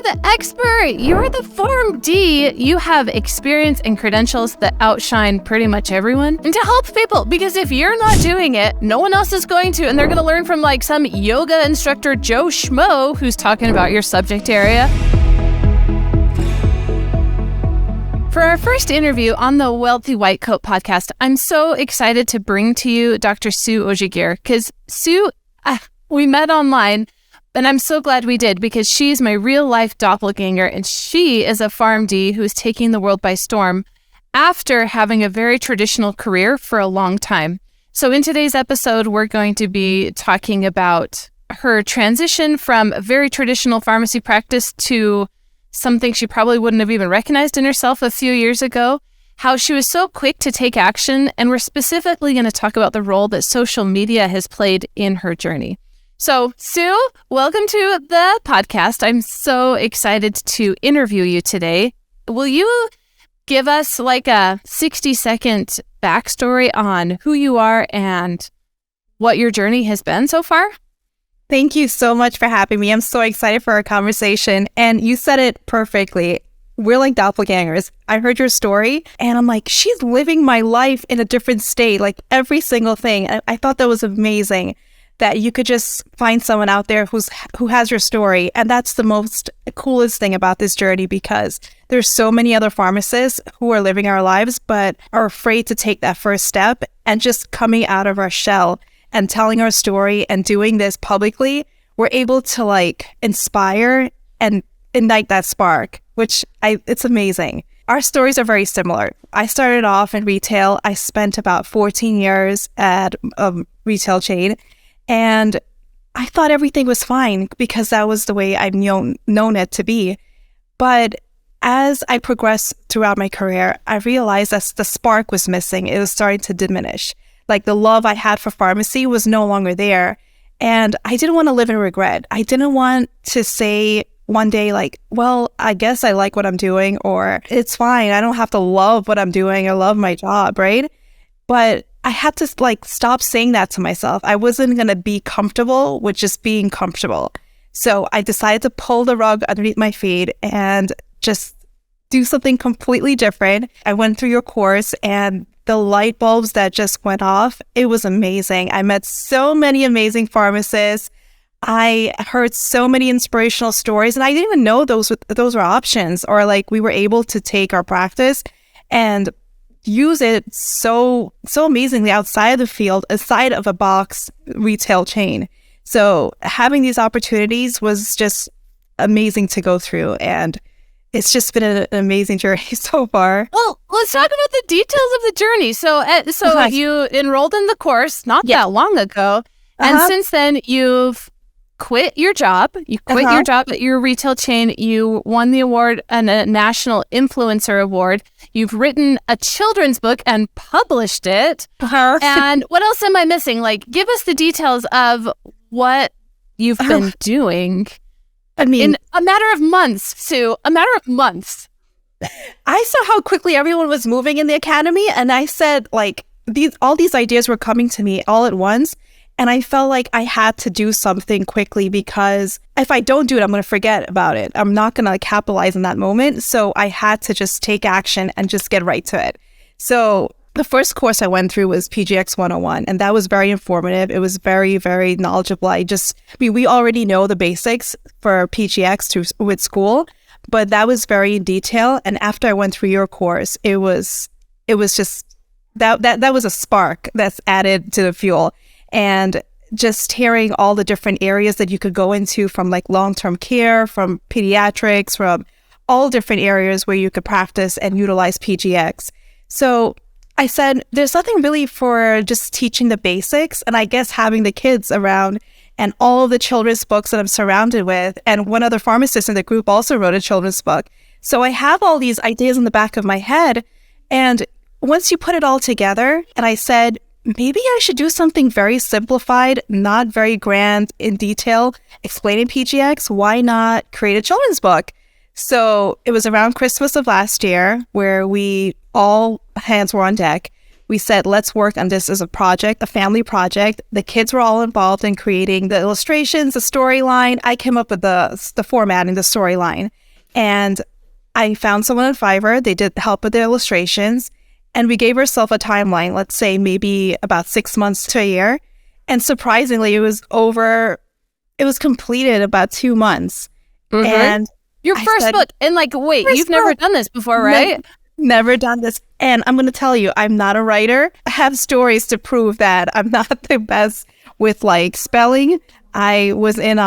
the expert. You're the Pharm D. You have experience and credentials that outshine pretty much everyone. And to help people, because if you're not doing it, no one else is going to, and they're going to learn from like some yoga instructor Joe Schmo who's talking about your subject area. For our first interview on the Wealthy White Coat podcast, I'm so excited to bring to you Dr. Sue Ojageer, because Sue, we met online, and I'm so glad we did, because she's my real-life doppelganger, and she is a Pharm D who's taking the world by storm after having a very traditional career for a long time. So in today's episode, we're going to be talking about her transition from a very traditional pharmacy practice to something she probably wouldn't have even recognized in herself a few years ago, how she was so quick to take action, and we're specifically going to talk about the role that social media has played in her journey. So, Sue, welcome to the podcast. I'm so excited to interview you today. Will you give us like a 60-second backstory on who you are and what your journey has been so far? Thank you so much for having me. I'm so excited for our conversation. And you said it perfectly. We're like doppelgangers. I heard your story and I'm like, she's living my life in a different state, like every single thing. I thought that was amazing that you could just find someone out there who has your story. And that's the most coolest thing about this journey, because there's so many other pharmacists who are living our lives, but are afraid to take that first step and just coming out of our shell and telling our story and doing this publicly. We're able to like inspire and ignite that spark, which it's amazing. Our stories are very similar. I started off in retail. I spent about 14 years at a retail chain, and I thought everything was fine because that was the way I've known it to be. But as I progressed throughout my career, I realized that the spark was missing. It was starting to diminish. Like the love I had for pharmacy was no longer there. And I didn't want to live in regret. I didn't want to say one day like, well, I guess I like what I'm doing, or it's fine. I don't have to love what I'm doing or love my job, right? But I had to like stop saying that to myself. I wasn't going to be comfortable with just being comfortable. So I decided to pull the rug underneath my feet and just do something completely different. I went through your course, and the light bulbs that just went off, it was amazing. I met so many amazing pharmacists. I heard so many inspirational stories, and I didn't even know those were options, or like we were able to take our practice and use it so amazingly outside of the field, aside of a box retail chain. So having these opportunities was just amazing to go through, and it's just been an amazing journey so far. Well, let's talk about the details of the journey. So you enrolled in the course not that long ago. And since then, you've quit your job. You quit your job at your retail chain. You won the award, a National Influencer Award. You've written a children's book and published it. And what else am I missing? Like, give us the details of what you've been doing. I mean, in a matter of months, Sue, a matter of months. I saw how quickly everyone was moving in the academy, and I said, like, all these ideas were coming to me all at once, and I felt like I had to do something quickly, because if I don't do it, I'm going to forget about it. I'm not going to capitalize on that moment, so I had to just take action and just get right to it. So the first course I went through was PGx 101, and that was very informative. It was very, very knowledgeable. We already know the basics for PGx with school, but that was very in detail. And after I went through your course, it was just, that was a spark that's added to the fuel. And just hearing all the different areas that you could go into, from like long-term care, from pediatrics, from all different areas where you could practice and utilize PGx. So I said, there's nothing really for just teaching the basics, and I guess having the kids around and all of the children's books that I'm surrounded with, and one other pharmacist in the group also wrote a children's book. So I have all these ideas in the back of my head, and once you put it all together, and I said, maybe I should do something very simplified, not very grand in detail, explaining PGx. Why not create a children's book? So it was around Christmas of last year where all hands were on deck. We said, let's work on this as a project, a family project. The kids were all involved in creating the illustrations, the storyline. I came up with the formatting, the storyline. And I found someone on Fiverr. They did help with the illustrations. And we gave ourselves a timeline, let's say maybe about 6 months to a year. And surprisingly, it was completed about 2 months. Mm-hmm. And your first book. And like, wait, you've never done this before, right? Never done this. And I'm going to tell you, I'm not a writer. I have stories to prove that I'm not the best with like spelling. I was in,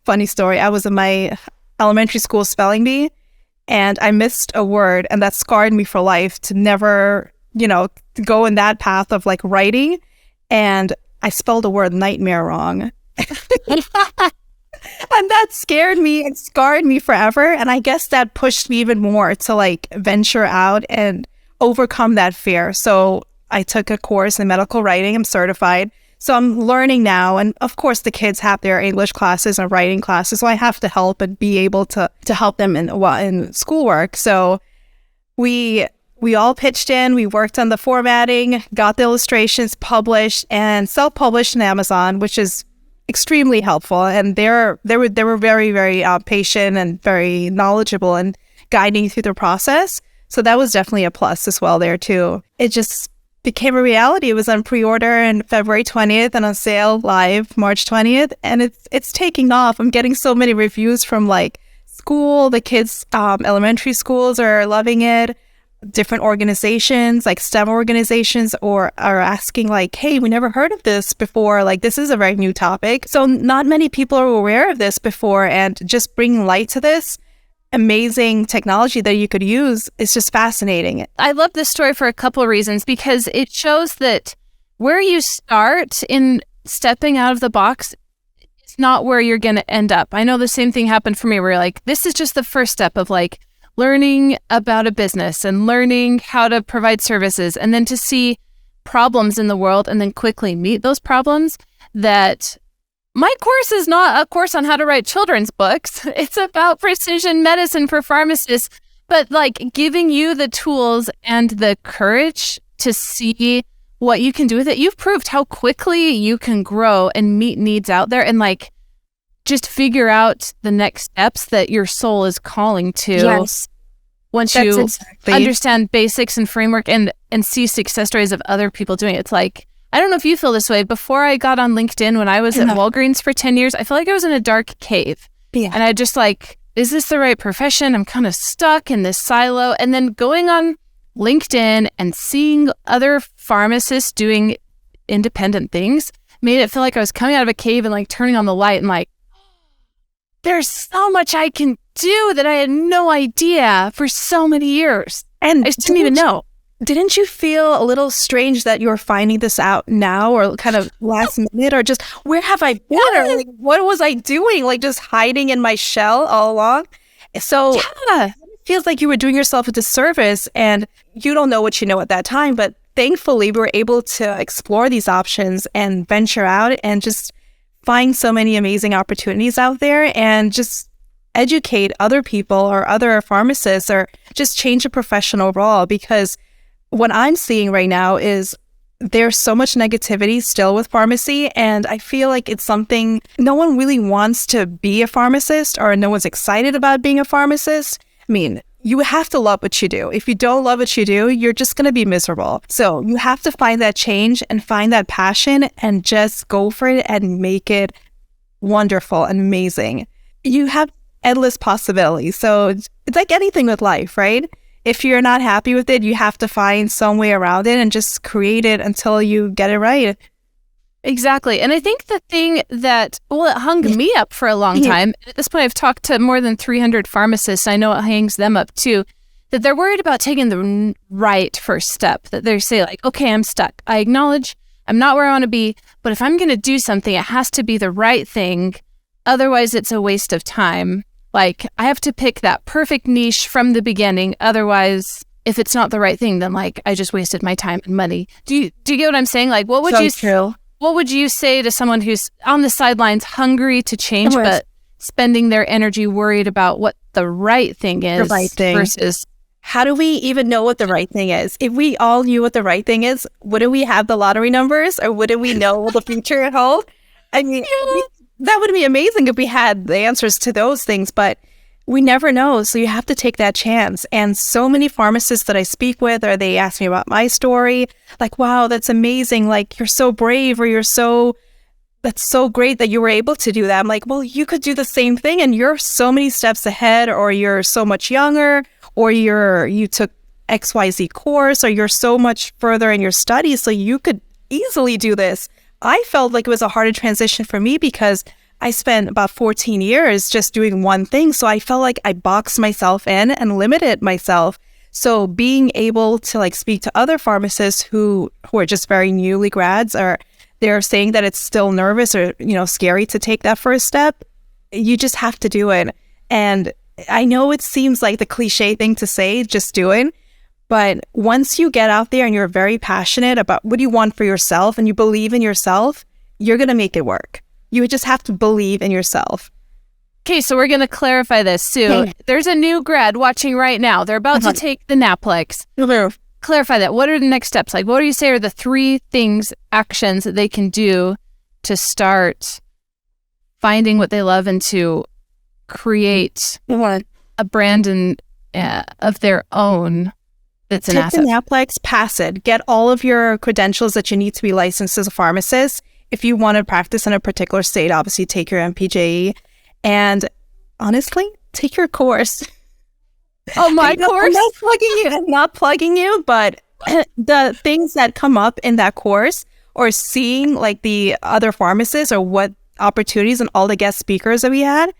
funny story, I was in my elementary school spelling bee and I missed a word, and that scarred me for life to never, to go in that path of like writing. And I spelled the word nightmare wrong. And that scared me and scarred me forever. And I guess that pushed me even more to like venture out and overcome that fear. So I took a course in medical writing. I'm certified. So I'm learning now. And of course, the kids have their English classes and writing classes. So I have to help and be able to help them in schoolwork. So we all pitched in. We worked on the formatting, got the illustrations published, and self-published on Amazon, which is extremely helpful. And they were very, very patient and very knowledgeable and guiding through the process. So that was definitely a plus as well there too. It just became a reality. It was on pre-order on February 20th and on sale live March 20th. And it's taking off. I'm getting so many reviews from like school. The kids, elementary schools are loving it. Different organizations like STEM organizations are asking like, hey, we never heard of this before. Like, this is a very new topic. So not many people are aware of this before, and just bringing light to this amazing technology that you could use is just fascinating. I love this story for a couple of reasons, because it shows that where you start in stepping out of the box is not where you're going to end up. I know the same thing happened for me where like, this is just the first step of like learning about a business and learning how to provide services, and then to see problems in the world and then quickly meet those problems. That my course is not a course on how to write children's books. It's about precision medicine for pharmacists, but like giving you the tools and the courage to see what you can do with it. You've proved how quickly you can grow and meet needs out there and like just figure out the next steps that your soul is calling to. Yes. Once you understand basics and framework and see success stories of other people doing it. It's like, I don't know if you feel this way. Before I got on LinkedIn, when I was at Walgreens for 10 years, I felt like I was in a dark cave. Yeah. And I just like, is this the right profession? I'm kind of stuck in this silo. And then going on LinkedIn and seeing other pharmacists doing independent things made it feel like I was coming out of a cave and like turning on the light and like, there's so much I can do that I had no idea for so many years. And I just didn't even know. Didn't you feel a little strange that you're finding this out now, or kind of last minute, or just where have I been? Or like, what was I doing? Like just hiding in my shell all along? So it feels like you were doing yourself a disservice, and you don't know what you know at that time. But thankfully, we were able to explore these options and venture out and just find so many amazing opportunities out there, and just educate other people or other pharmacists, or just change a professional role. Because what I'm seeing right now is there's so much negativity still with pharmacy, and I feel like it's something no one really wants to be a pharmacist, or no one's excited about being a pharmacist. I mean, you have to love what you do. If you don't love what you do, you're just going to be miserable. So you have to find that change and find that passion and just go for it and make it wonderful and amazing. You have endless possibilities. So it's like anything with life, right? If you're not happy with it, you have to find some way around it and just create it until you get it right. Exactly. And I think the thing that, it hung me up for a long time. At this point, I've talked to more than 300 pharmacists. I know it hangs them up too, that they're worried about taking the right first step. That they say like, okay, I'm stuck. I acknowledge I'm not where I want to be, but if I'm going to do something, it has to be the right thing. Otherwise, it's a waste of time. Like, I have to pick that perfect niche from the beginning. Otherwise, if it's not the right thing, then like, I just wasted my time and money. Do you get what I'm saying? Like, what would you say to someone who's on the sidelines, hungry to change, but spending their energy worried about what the right thing is versus how do we even know what the right thing is? If we all knew what the right thing is, wouldn't we have the lottery numbers, or wouldn't we know what the future holds? I mean, that would be amazing if we had the answers to those things, but we never know. So you have to take that chance. And so many pharmacists that I speak with, or they ask me about my story, like, wow, that's amazing. Like, you're so brave, or that's so great that you were able to do that. I'm like, well, you could do the same thing, and you're so many steps ahead, or you're so much younger, or you took XYZ course, or you're so much further in your studies, so you could easily do this. I felt like it was a harder transition for me because I spent about 14 years just doing one thing. So I felt like I boxed myself in and limited myself. So being able to like speak to other pharmacists who are just very newly grads, or they're saying that it's still nervous or, scary to take that first step, you just have to do it. And I know it seems like the cliche thing to say, just do it. But once you get out there and you're very passionate about what you want for yourself and you believe in yourself, you're going to make it work. You just have to believe in yourself. Okay, so we're going to clarify this, Sue. Okay. There's a new grad watching right now. They're about to take the NAPLEX. Clarify that. What are the next steps? Like, what do you say are the 3 actions that they can do to start finding what they love and to create a brand of their own that's an asset? Take the NAPLEX, pass it. Get all of your credentials that you need to be licensed as a pharmacist. If you want to practice in a particular state, obviously take your MPGe. And honestly, take your course. Oh, my course? I'm not plugging you, but the things that come up in that course, or seeing like the other pharmacists or what opportunities and all the guest speakers that we had,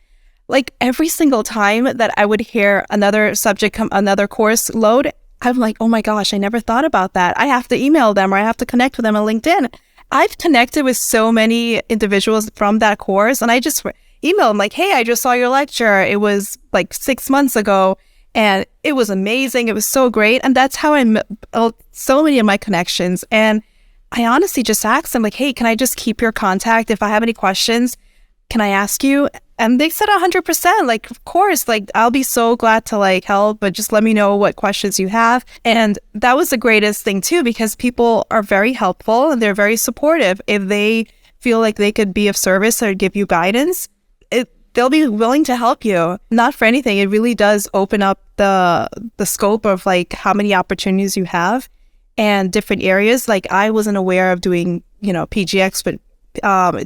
like every single time that I would hear another subject another course load, I'm like, oh my gosh, I never thought about that. I have to email them, or I have to connect with them on LinkedIn. I've connected with so many individuals from that course, and I just email them like, hey, I just saw your lecture. It was like 6 months ago, and it was amazing. It was so great. And that's how I built so many of my connections. And I honestly just asked them like, hey, can I just keep your contact? If I have any questions, can I ask you? And they said 100%, like, of course, like, I'll be so glad to like help, but just let me know what questions you have. And that was the greatest thing too, because people are very helpful and they're very supportive. If they feel like they could be of service or give you guidance, they'll be willing to help you. Not for anything. It really does open up the scope of like how many opportunities you have and different areas. Like, I wasn't aware of doing, PGx with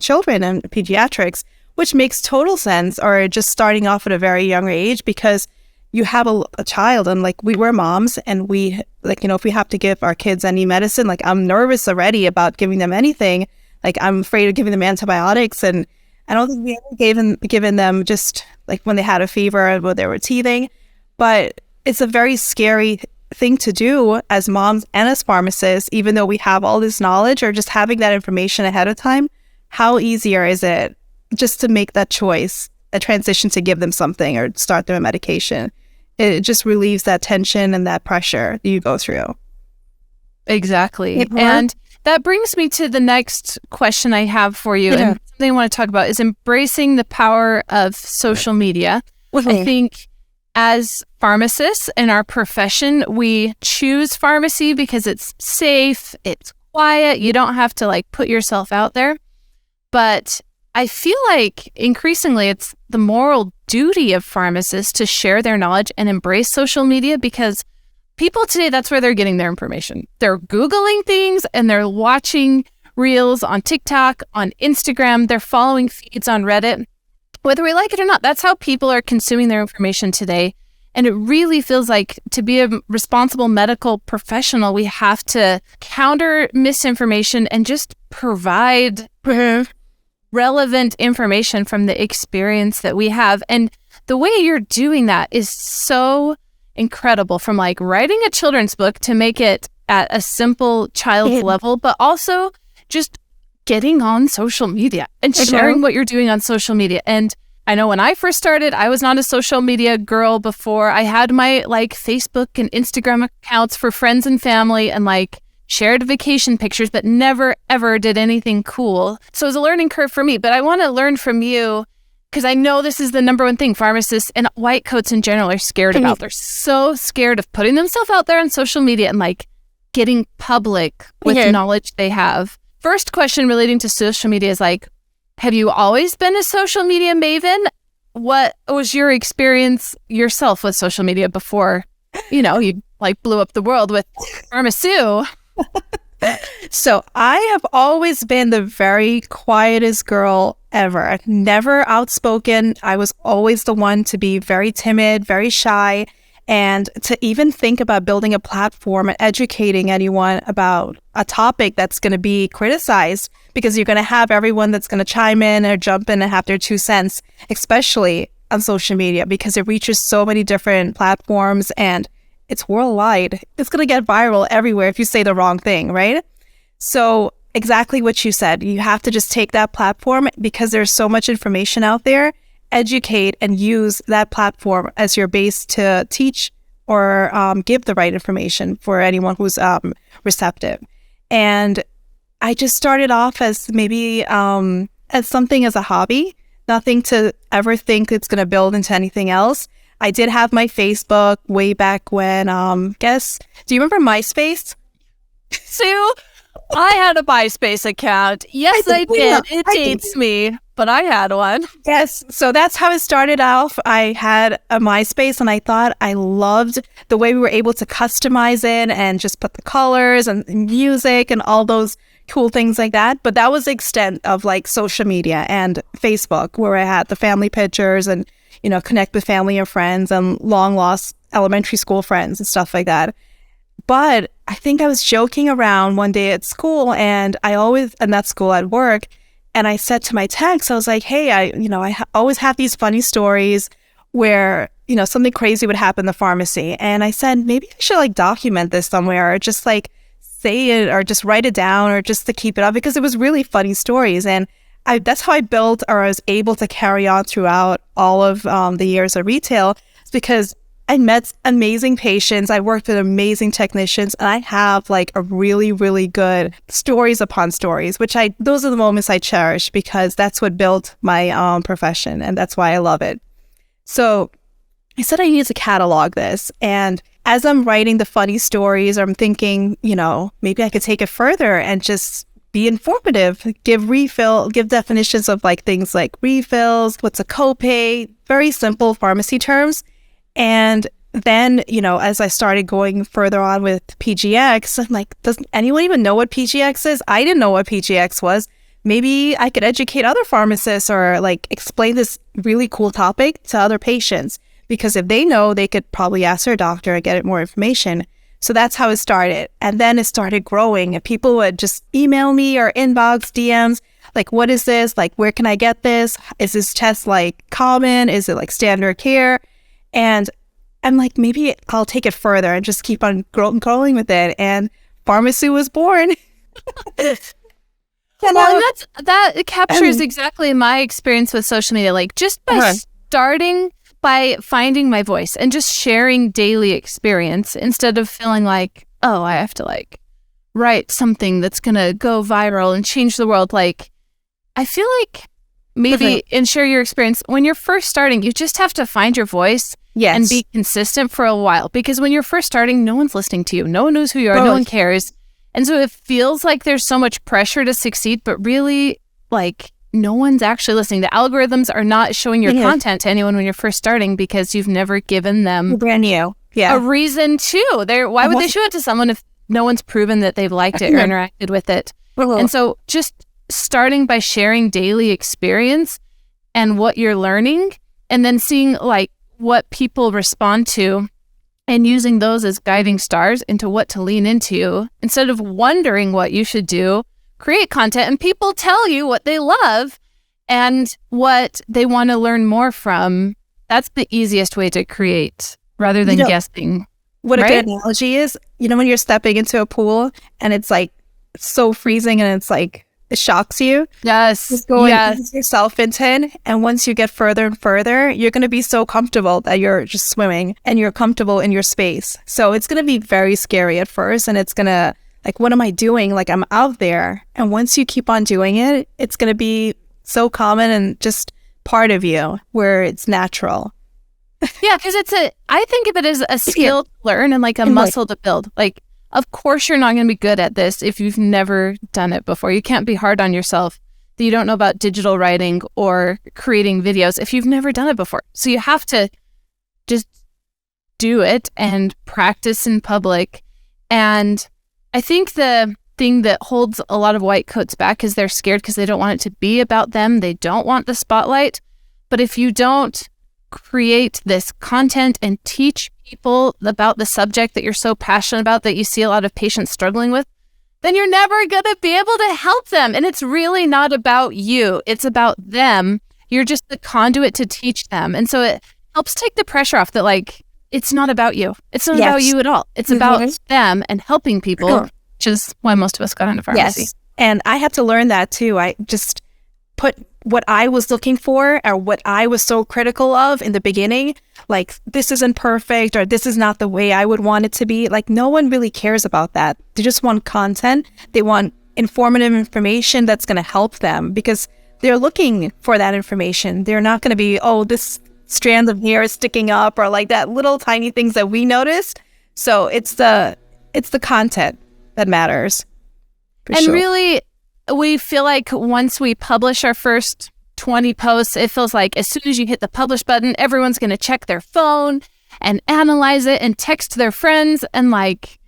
children and pediatrics, which makes total sense, or just starting off at a very young age, because you have a child, and like, we're moms, and we like, if we have to give our kids any medicine, like, I'm nervous already about giving them anything. Like, I'm afraid of giving them antibiotics, and I don't think we ever given them just like when they had a fever or they were teething. But it's a very scary thing to do as moms and as pharmacists, even though we have all this knowledge, or just having that information ahead of time. How easier is it just to make that choice, a transition to give them something or start them a medication? It just relieves that tension and that pressure you go through. Exactly. And that brings me to the next question I have for you. And something I want to talk about is embracing the power of social media. I think as pharmacists in our profession, we choose pharmacy because it's safe, it's quiet, you don't have to like put yourself out there. But I feel like increasingly it's the moral duty of pharmacists to share their knowledge and embrace social media, because people today, that's where they're getting their information. They're Googling things and they're watching reels on TikTok, on Instagram. They're following feeds on Reddit. Whether we like it or not, that's how people are consuming their information today. And it really feels like, to be a responsible medical professional, we have to counter misinformation and just provide relevant information from the experience that we have. And the way you're doing that is so incredible, from like writing a children's book to make it at a simple child's level, but also just getting on social media and sharing what you're doing on social media. And I know when I first started, I was not a social media girl before. I had my like Facebook and Instagram accounts for friends and family and like shared vacation pictures, but never ever did anything cool. So it was a learning curve for me. But I want to learn from you, because I know this is the number one thing pharmacists and white coats in general are scared about. They're so scared of putting themselves out there on social media and like getting public with knowledge they have. First question relating to social media is like, have you always been a social media maven? What was your experience yourself with social media before, you like blew up the world with pharmacist? So I have always been the very quietest girl ever. Never outspoken. I was always the one to be very timid, very shy, and to even think about building a platform and educating anyone about a topic that's going to be criticized, because you're going to have everyone that's going to chime in or jump in and have their 2 cents, especially on social media, because it reaches so many different platforms and it's worldwide. It's going to get viral everywhere if you say the wrong thing, right? So exactly what you said. You have to just take that platform because there's so much information out there, educate and use that platform as your base to teach or give the right information for anyone who's receptive. And I just started off as maybe as something as a hobby, nothing to ever think it's going to build into anything else. I did have my Facebook way back when, do you remember MySpace? Sue, I had a MySpace account. Yes, I did. It dates me, but I had one. Yes. So that's how it started off. I had a MySpace and I thought I loved the way we were able to customize it and just put the colors and music and all those cool things like that. But that was the extent of like social media and Facebook, where I had the family pictures and connect with family and friends and long lost elementary school friends and stuff like that. But I think I was joking around one day at school, and at school at work, and I said to my text, I was like, hey, I always have these funny stories where, something crazy would happen in the pharmacy. And I said, maybe I should like document this somewhere, or just like say it, or just write it down, or just to keep it up, because it was really funny stories. And that's how I built, or I was able to carry on throughout all of the years of retail. It's because I met amazing patients. I worked with amazing technicians, and I have like a really, really good stories upon stories, those are the moments I cherish, because that's what built my profession, and that's why I love it. So I said I need to catalog this. And as I'm writing the funny stories, I'm thinking, maybe I could take it further and just be informative, give definitions of like things like refills, what's a copay, very simple pharmacy terms. And then, as I started going further on with PGx, I'm like, does anyone even know what PGx is? I didn't know what PGx was. Maybe I could educate other pharmacists or like explain this really cool topic to other patients, because if they know, they could probably ask their doctor and get more information. So that's how it started. And then it started growing, and people would just email me or inbox DMs, like, what is this? Like, where can I get this? Is this test like common? Is it like standard care? And I'm like, maybe I'll take it further and just keep on growing with it. And pharmacy was born. Well, and that captures exactly my experience with social media. Like, just by starting by finding my voice and just sharing daily experience, instead of feeling like, oh, I have to like write something that's going to go viral and change the world. Like, I feel like maybe and share your experience. When you're first starting, you just have to find your voice and be consistent for a while, because when you're first starting, no one's listening to you. No one knows who you are. No one cares. And so it feels like there's so much pressure to succeed, but really, like, no one's actually listening. The algorithms are not showing your content to anyone when you're first starting, because you've never given them brand new a reason to. Why would they show it to someone if no one's proven that they've liked it or interacted with it? And so just starting by sharing daily experience and what you're learning, and then seeing like what people respond to, and using those as guiding stars into what to lean into, instead of wondering what you should do. Create content, and people tell you what they love and what they want to learn more from. That's the easiest way to create, rather than guessing. What a good analogy is, when you're stepping into a pool and it's like so freezing and it's like, it shocks you. Yes. Just go and ease yourself into it. And once you get further and further, you're going to be so comfortable that you're just swimming and you're comfortable in your space. So it's going to be very scary at first, and it's going to, like, what am I doing? Like, I'm out there. And once you keep on doing it, it's going to be so common and just part of you where it's natural. Yeah, because I think of it as a skill to learn and like a muscle to build. Like, of course, you're not going to be good at this if you've never done it before. You can't be hard on yourself that you don't know about digital writing or creating videos if you've never done it before. So you have to just do it and practice in public. And I think the thing that holds a lot of white coats back is they're scared because they don't want it to be about them. They don't want the spotlight. But if you don't create this content and teach people about the subject that you're so passionate about that you see a lot of patients struggling with, then you're never going to be able to help them. And it's really not about you. It's about them. You're just the conduit to teach them. And so it helps take the pressure off that, like, it's not about you. It's not about you at all. It's about them and helping people, which is why most of us got into pharmacy. Yes. And I had to learn that too. I just put what I was looking for or what I was so critical of in the beginning, like, this isn't perfect or this is not the way I would want it to be. Like, no one really cares about that. They just want content. They want informative information that's going to help them because they're looking for that information. They're not going to be, oh, this strand of hair is sticking up or like that little tiny things that we noticed. So it's the content that matters. And really, we feel like once we publish our first 20 posts, it feels like as soon as you hit the publish button, everyone's going to check their phone and analyze it and text their friends and like,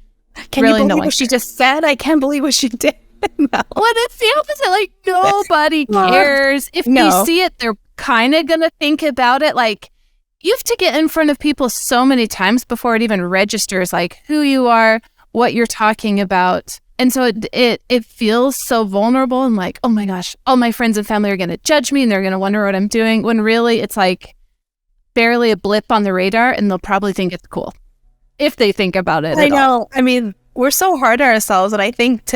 can really you believe what she just said? I can't believe what she did. No. Well, it's the opposite. Like, nobody cares. If you see it, they're kind of going to think about it. Like, you have to get in front of people so many times before it even registers, like, who you are, what you're talking about. And so it feels so vulnerable and like, oh my gosh, all my friends and family are going to judge me and they're going to wonder what I'm doing, when really it's like barely a blip on the radar and they'll probably think it's cool if they think about it. I know. I mean, we're so hard on ourselves, and I think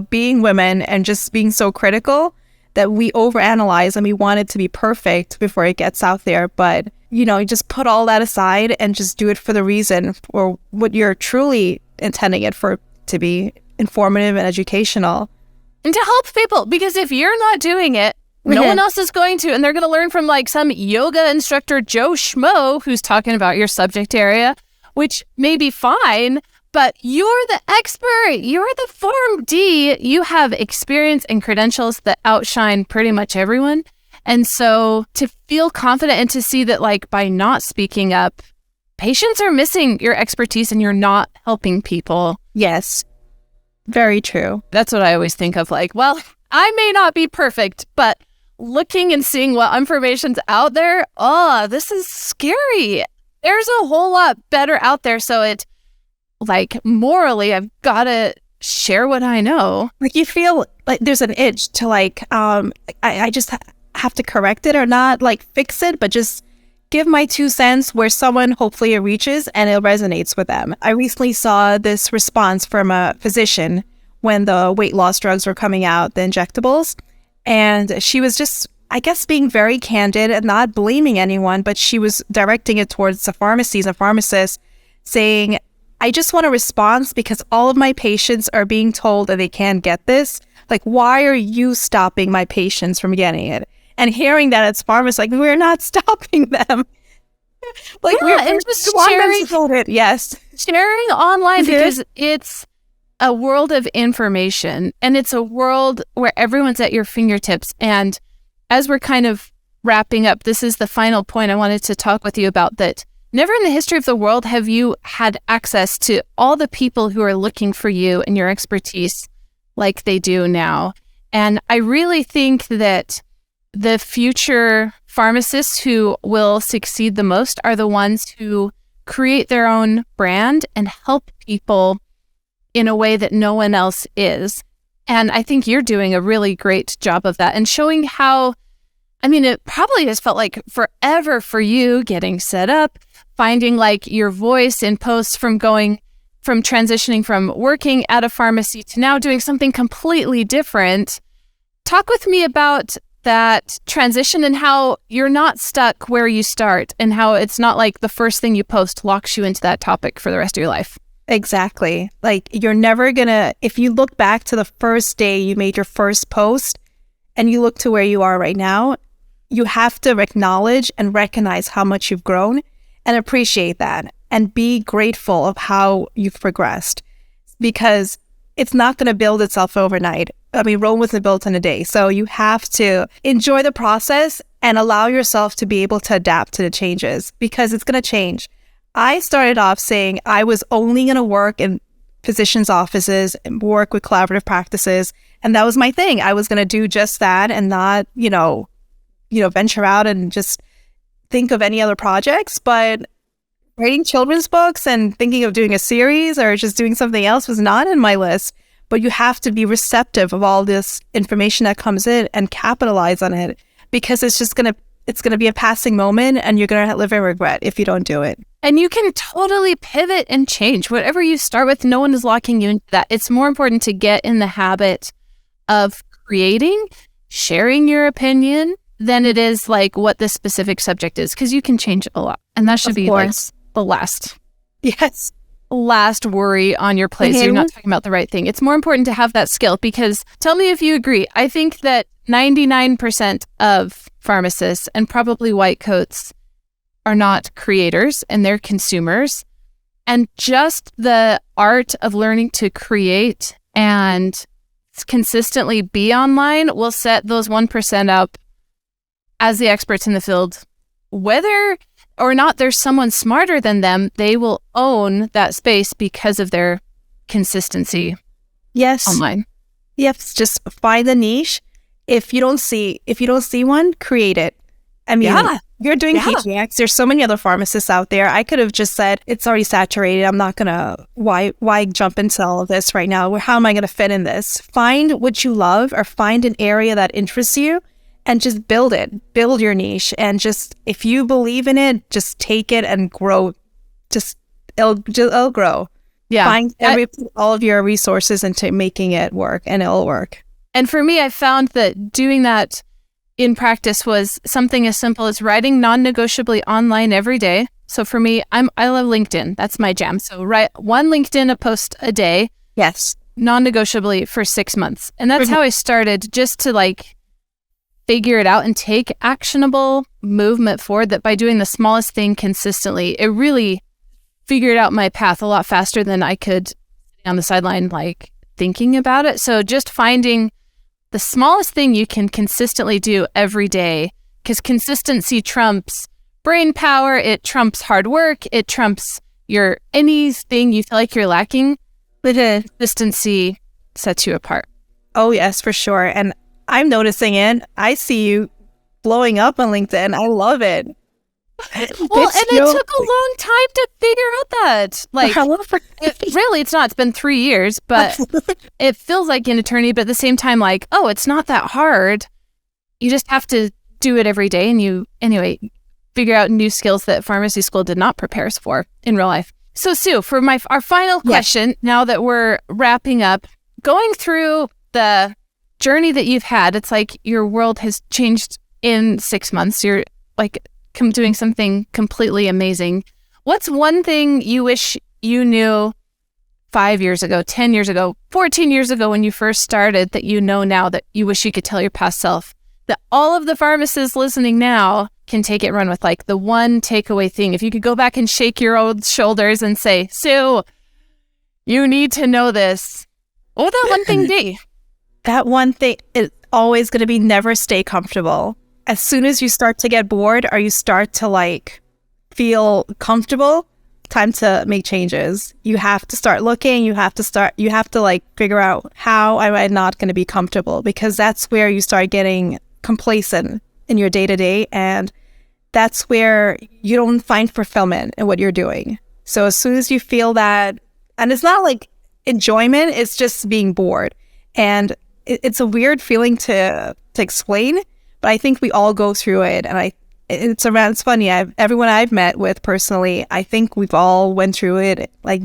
being women and just being so critical that we overanalyze and we want it to be perfect before it gets out there. But, you just put all that aside and just do it for the reason or what you're truly intending it for to be, informative and educational. And to help people, because if you're not doing it, no one else is going to, and they're going to learn from like some yoga instructor Joe Schmo who's talking about your subject area, which may be fine, but you're the expert. You're the PharmD. You have experience and credentials that outshine pretty much everyone. And so to feel confident and to see that, like, by not speaking up, patients are missing your expertise and you're not helping people. Yes. Very true. That's what I always think of, like, well, I may not be perfect, but looking and seeing what information's out there, this is scary. There's a whole lot better out there. So it, like, morally, I've got to share what I know. Like, you feel like there's an itch to, like, I just have to correct it or not, like, fix it, but just give my 2 cents where someone hopefully it reaches and it resonates with them. I recently saw this response from a physician when the weight loss drugs were coming out, the injectables. And she was just, I guess, being very candid and not blaming anyone, but she was directing it towards the pharmacies and pharmacists, saying, I just want a response because all of my patients are being told that they can't get this. Like, why are you stopping my patients from getting it? And hearing that as pharmacists, like, we're not stopping them. Like, we're just sharing it. Yes. Sharing online because it's a world of information and it's a world where everyone's at your fingertips. And as we're kind of wrapping up, this is the final point I wanted to talk with you about, that never in the history of the world have you had access to all the people who are looking for you and your expertise like they do now. And I really think that the future pharmacists who will succeed the most are the ones who create their own brand and help people in a way that no one else is. And I think you're doing a really great job of that and showing how, I mean, it probably has felt like forever for you getting set up, finding like your voice in posts, from transitioning from working at a pharmacy to now doing something completely different. Talk with me about that transition and how you're not stuck where you start and how it's not like the first thing you post locks you into that topic for the rest of your life. Exactly. Like, you're never gonna, if you look back to the first day you made your first post and you look to where you are right now, you have to acknowledge and recognize how much you've grown and appreciate that and be grateful of how you've progressed, because it's not going to build itself overnight. I mean, Rome wasn't built in a day. So you have to enjoy the process and allow yourself to be able to adapt to the changes, because it's going to change. I started off saying I was only going to work in physicians' offices and work with collaborative practices. And that was my thing. I was going to do just that and not, venture out and just think of any other projects. But writing children's books and thinking of doing a series or just doing something else was not in my list. But you have to be receptive of all this information that comes in and capitalize on it, because it's going to be a passing moment and you're going to live in regret if you don't do it. And you can totally pivot and change. Whatever you start with, no one is locking you into that. It's more important to get in the habit of creating, sharing your opinion, than it is like what the specific subject is, because you can change it a lot. And that should be like the last worry on your plate. So you're not talking about the right thing. It's more important to have that skill, because tell me if you agree. I think that 99% of pharmacists and probably white coats are not creators and they're consumers. And just the art of learning to create and consistently be online will set those 1% up as the experts in the field. Whether or not there's someone smarter than them, they will own that space because of their consistency. Yes. Online. Yes, just find the niche. If you don't see one, create it. I mean, you're doing PGx. There's so many other pharmacists out there. I could have just said, it's already saturated. I'm not going to, why jump into all of this right now? How am I going to fit in this? Find what you love or find an area that interests you and just build it. Build your niche. And just, if you believe in it, just take it and grow. It'll grow. Yeah. Find all of your resources into making it work, and it'll work. And for me, I found that doing that in practice was something as simple as writing non-negotiably online every day. So for me, I love LinkedIn. That's my jam. So write one LinkedIn post a day. Yes. Non-negotiably for 6 months. And that's how I started, just to like figure it out and take actionable movement forward, that by doing the smallest thing consistently, it really figured out my path a lot faster than I could on the sideline, like thinking about it. So just finding the smallest thing you can consistently do every day, because consistency trumps brain power, it trumps hard work, it trumps anything you feel like you're lacking. But consistency sets you apart. Oh, yes, for sure. And I'm noticing it. I see you blowing up on LinkedIn. I love it. Well, it took a long time to figure out that. Like, it's not. It's been 3 years, but it feels like an eternity. But at the same time, like, oh, it's not that hard. You just have to do it every day, and figure out new skills that pharmacy school did not prepare us for in real life. So, Sue, for our final question, now that we're wrapping up, going through the journey that you've had, it's like your world has changed in 6 months. You're like doing something completely amazing. What's one thing you wish you knew 5 years ago, 10 years ago, 14 years ago when you first started, that you know now that you wish you could tell your past self, that all of the pharmacists listening now can take it and run with? Like the one takeaway thing, if you could go back and shake your old shoulders and say, Sue, you need to know this, what would that one thing be? That one thing is always going to be never stay comfortable. As soon as you start to get bored or you start to like feel comfortable, time to make changes. You have to start looking. You have to like figure out, how am I not going to be comfortable? Because that's where you start getting complacent in your day-to-day, and that's where you don't find fulfillment in what you're doing. So as soon as you feel that, and it's not like enjoyment, it's just being bored. And it's a weird feeling to explain, but I think we all go through it. And it's funny. Everyone I've met with personally, I think we've all went through it, like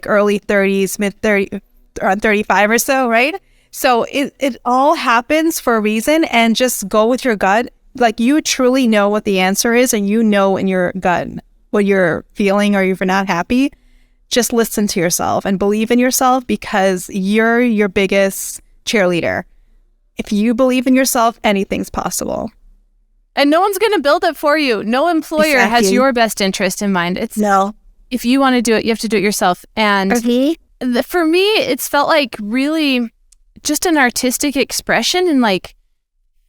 early 30s, mid 30, around 35 or so, right? So it all happens for a reason, and just go with your gut. Like, you truly know what the answer is, and you know in your gut what you're feeling, or if you're not happy. Just listen to yourself and believe in yourself, because you're your biggest cheerleader. If you believe in yourself, anything's possible. And no one's going to build it for you. No employer has your best interest in mind. If you want to do it, you have to do it yourself. And for me, it's felt like really just an artistic expression and like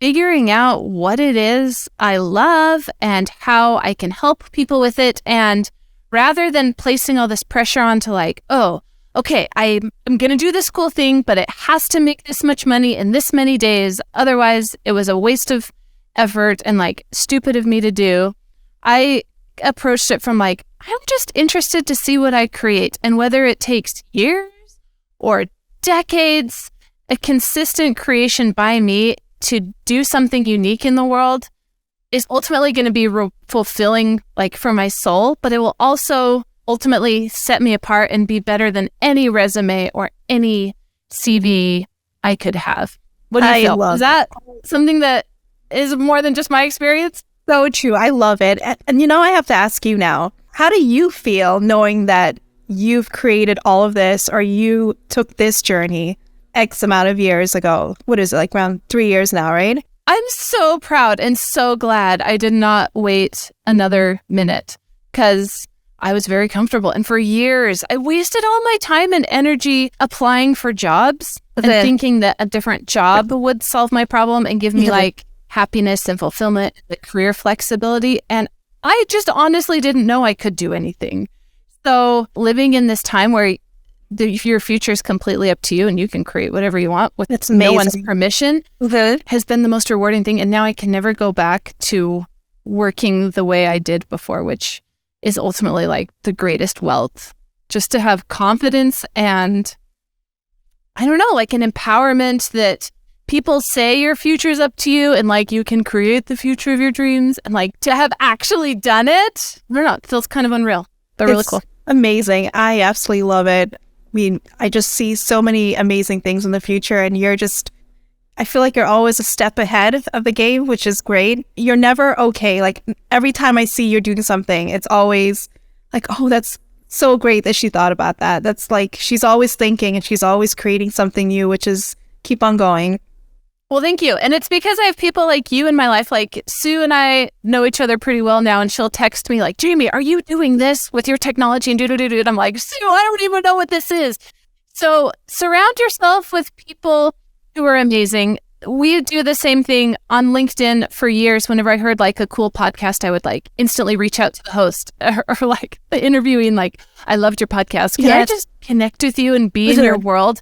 figuring out what it is I love and how I can help people with it. And rather than placing all this pressure onto like, oh, okay, I'm going to do this cool thing, but it has to make this much money in this many days. Otherwise, it was a waste of effort and like stupid of me to do. I approached it from like, I'm just interested to see what I create, and whether it takes years or decades, a consistent creation by me to do something unique in the world is ultimately going to be fulfilling like for my soul, but it will also ultimately set me apart and be better than any resume or any CV I could have. What do you feel? Is that something that is more than just my experience? So true. I love it. And I have to ask you now, how do you feel knowing that you've created all of this, or you took this journey X amount of years ago? What is it, like around 3 years now, right? I'm so proud and so glad I did not wait another minute, because I was very comfortable. And for years, I wasted all my time and energy applying for jobs and thinking that a different job would solve my problem and give me like happiness and fulfillment, the career flexibility. And I just honestly didn't know I could do anything. So living in this time where your future is completely up to you and you can create whatever you want with no one's permission has been the most rewarding thing. And now I can never go back to working the way I did before, which is ultimately like the greatest wealth. Just to have confidence and, I don't know, like an empowerment that people say your future is up to you and like you can create the future of your dreams, and like to have actually done it, I don't know, it feels kind of unreal, but really cool. Amazing. I absolutely love it. I mean, I just see so many amazing things in the future, and I feel like you're always a step ahead of the game, which is great. You're never okay. Like every time I see you're doing something, it's always like, oh, that's so great that she thought about that. That's like, she's always thinking and she's always creating something new, which is keep on going. Well, thank you. And it's because I have people like you in my life. Like Sue and I know each other pretty well now, and she'll text me like, Jamie, are you doing this with your technology? And do-do-do-do. And I'm like, Sue, I don't even know what this is. So surround yourself with people who are amazing. We do the same thing on LinkedIn for years. Whenever I heard like a cool podcast, I would like instantly reach out to the host or like the interviewee and like, I loved your podcast. Can I just connect with you and be in your world?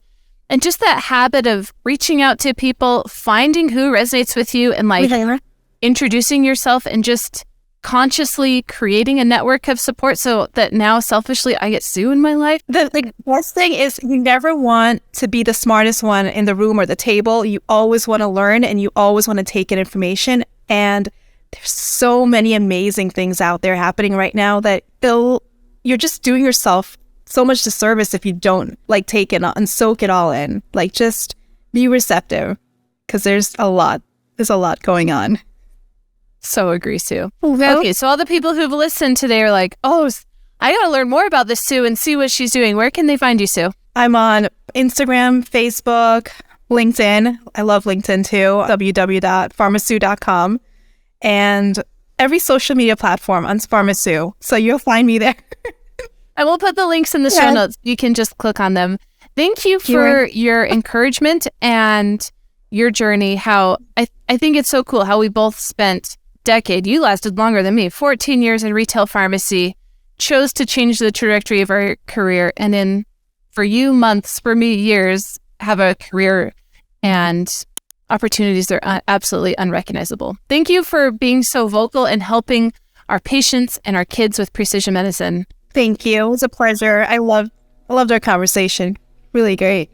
And just that habit of reaching out to people, finding who resonates with you, and like introducing yourself and just consciously creating a network of support, so that now selfishly I get Sue in my life. The best thing is you never want to be the smartest one in the room or the table. You always want to learn, and you always want to take in information. And there's so many amazing things out there happening right now that you're just doing yourself so much disservice if you don't like take it and soak it all in. Like just be receptive, because there's a lot going on. So agree, Sue. Okay, so all the people who've listened today are like, oh, I gotta learn more about this Sue and see what she's doing. Where can they find you, Sue? I'm on Instagram, Facebook, LinkedIn. I love LinkedIn too. www.pharmacist.com, and every social media platform on Pharmacist. So you'll find me there. I will put the links in the show notes. You can just click on them. Thank you for your encouragement and your journey. How I think it's so cool how we both spent decade. You lasted longer than me, 14 years in retail pharmacy, chose to change the trajectory of our career. And for you, months, for me, years, have a career and opportunities that are absolutely unrecognizable. Thank you for being so vocal and helping our patients and our kids with precision medicine. Thank you. It was a pleasure. I loved our conversation. Really great.